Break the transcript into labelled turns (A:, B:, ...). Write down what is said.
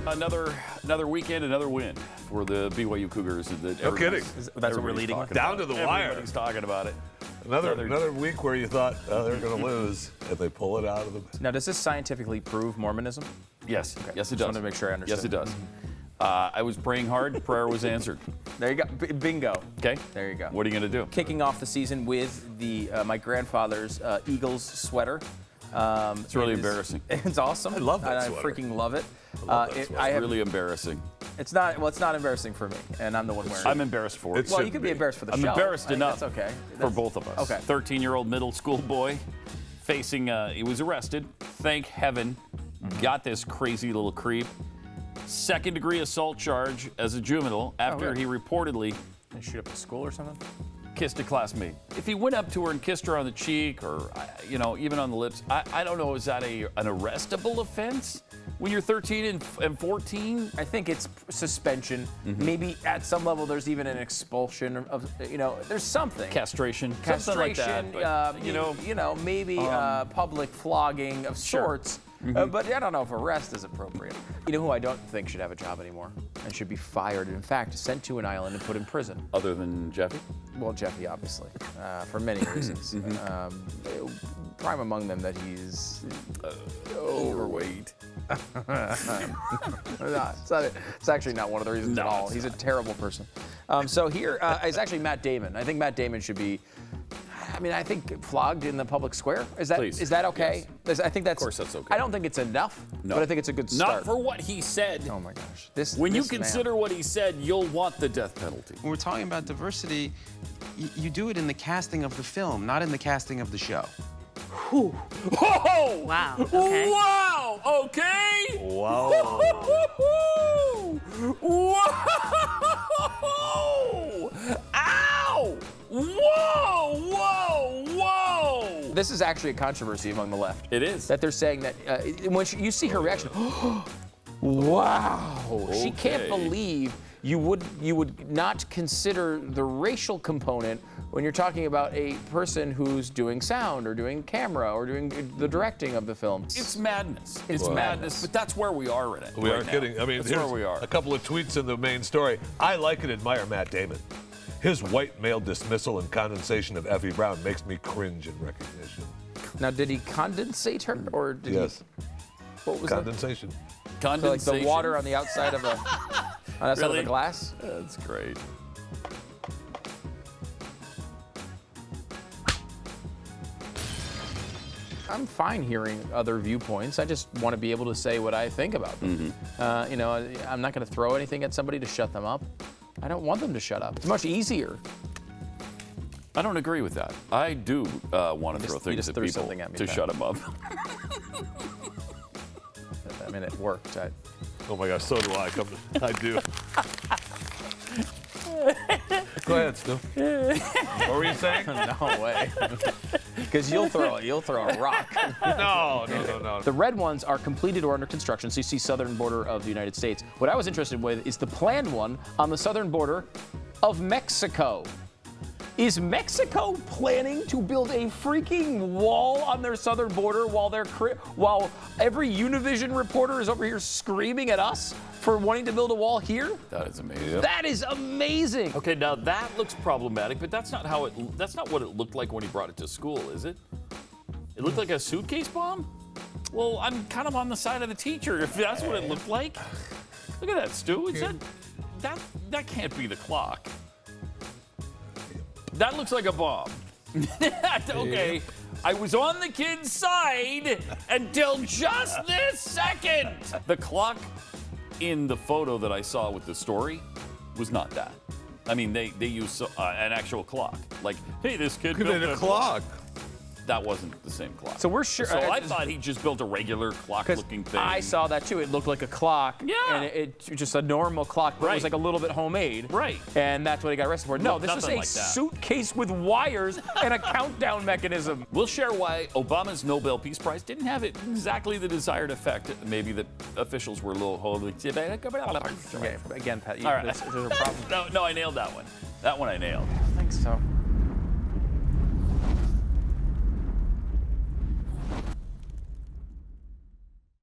A: Another weekend, another win for the BYU Cougars.
B: No kidding.
C: That's what we're leading with.
B: Down to the wire.
A: Everybody's talking about it.
B: Another week where you thought they're going to lose if they pull it out of them.
C: Now, does this scientifically prove Mormonism?
A: Yes.
C: Okay.
A: Yes, it does.
C: Just wanted to make sure I understood.
A: Yes, it does. I was praying hard. Prayer was answered.
C: There you go. Bingo.
A: Okay.
C: There you go.
A: What are you going to do?
C: Kicking off the season with the my grandfather's Eagles sweater.
A: It's really embarrassing.
C: It's awesome.
B: I love that sweater.
C: I freaking love it.
A: It's really embarrassing.
C: It's not. Well, it's not embarrassing for me, and I'm the one wearing it.
A: I'm embarrassed for it.
C: Well, you could be embarrassed for the show.
A: I'm embarrassed enough.
C: That's okay.
A: For both of us.
C: Okay.
A: 13-year-old middle school boy facing. He was arrested. Thank heaven. Got this crazy little creep. Second-degree assault charge as a juvenile after he reportedly
C: Did he shoot up the school or something?
A: kissed a classmate. If he went up to her and kissed her on the cheek or, even on the lips, I don't know, is that an arrestable offense when you're 13 and 14?
C: I think it's suspension. Maybe at some level there's even an expulsion of, there's something.
A: Castration. Something like that. But,
C: maybe public flogging of sorts. But I don't know if arrest is appropriate. You know who I don't think should have a job anymore and should be fired, in fact, sent to an island and put in prison?
A: Other than Jeffy?
C: Well, Jeffy, obviously, for many reasons. Prime among them that he's
A: Overweight.
C: It's actually not one of the reasons at all. He's a terrible person. So here is actually Matt Damon. I think Matt Damon should be, I think flogged in the public square. Is that okay?
A: Yes.
C: I think that's.
A: Of course, that's okay.
C: I don't think it's enough,
A: No.
C: but I think it's a good start.
A: Not for what he said.
C: Oh my gosh!
A: When you consider what he said, you'll want the death penalty.
D: When we're talking about diversity, you do it in the casting of the film, not in the casting of the show.
A: Whew. Oh!
E: Wow. Okay.
A: Wow. Okay.
B: Wow.
A: Whoa! Ow! Whoa! Whoa! Whoa!
C: This is actually a controversy among the left.
A: It is.
C: That they're saying that when you see her reaction, wow!
A: Okay.
C: She can't believe you would not consider the racial component when you're talking about a person who's doing sound or doing camera or doing the directing of the film.
A: It's madness. It's madness, but that's where we are in it.
B: We
A: right
B: aren't
A: now.
B: kidding.
A: That's where we are.
B: A couple of tweets in the main story. I like and admire Matt Damon. His white male dismissal and condensation of Effie Brown makes me cringe in recognition.
C: Now, did he condensate her or did he? What was
B: condensation.
C: That? So like the water on the outside of the of the glass?
A: That's great.
C: I'm fine hearing other viewpoints. I just want to be able to say what I think about them. I'm not going to throw anything at somebody to shut them up. I don't want them to shut up. It's much easier.
A: I don't agree with that. I do want to throw things at people to shut them up.
C: It worked.
B: Oh my gosh, so do I. I do. Go ahead, Stu. What were you saying?
C: No way. Because you'll throw a rock.
B: No.
C: The red ones are completed or under construction, so you see southern border of the United States. What I was interested with is the planned one on the southern border of Mexico. Is Mexico planning to build a freaking wall on their southern border while every Univision reporter is over here screaming at us for wanting to build a wall here?
A: That is amazing.
C: That is amazing.
A: Okay, now that looks problematic, but that's not what it looked like when he brought it to school, is it? It looked like a suitcase bomb? Well, I'm kind of on the side of the teacher if that's what it looked like. Look at that, Stu. It said that can't be the clock. That looks like a bomb. Okay, I was on the kid's side until just this second. The clock in the photo that I saw with the story was not that. I mean, they used an actual clock. Like, hey, this kid built a clock. That wasn't the same clock.
C: So we're sure.
A: So I thought he just built a regular clock-looking thing.
C: I saw that too. It looked like a clock.
A: Yeah.
C: And it just a normal clock, but it was like a little bit homemade.
A: Right.
C: And that's what he got arrested for. No, this is a
A: like that.
C: suitcase with wires and a countdown mechanism.
A: We'll share why Obama's Nobel Peace Prize didn't have exactly the desired effect. Maybe the officials were a little holy.
C: Okay, again, Pat,
A: All right.
C: there's a problem.
A: No, I nailed that one. That one I nailed.
C: I think so.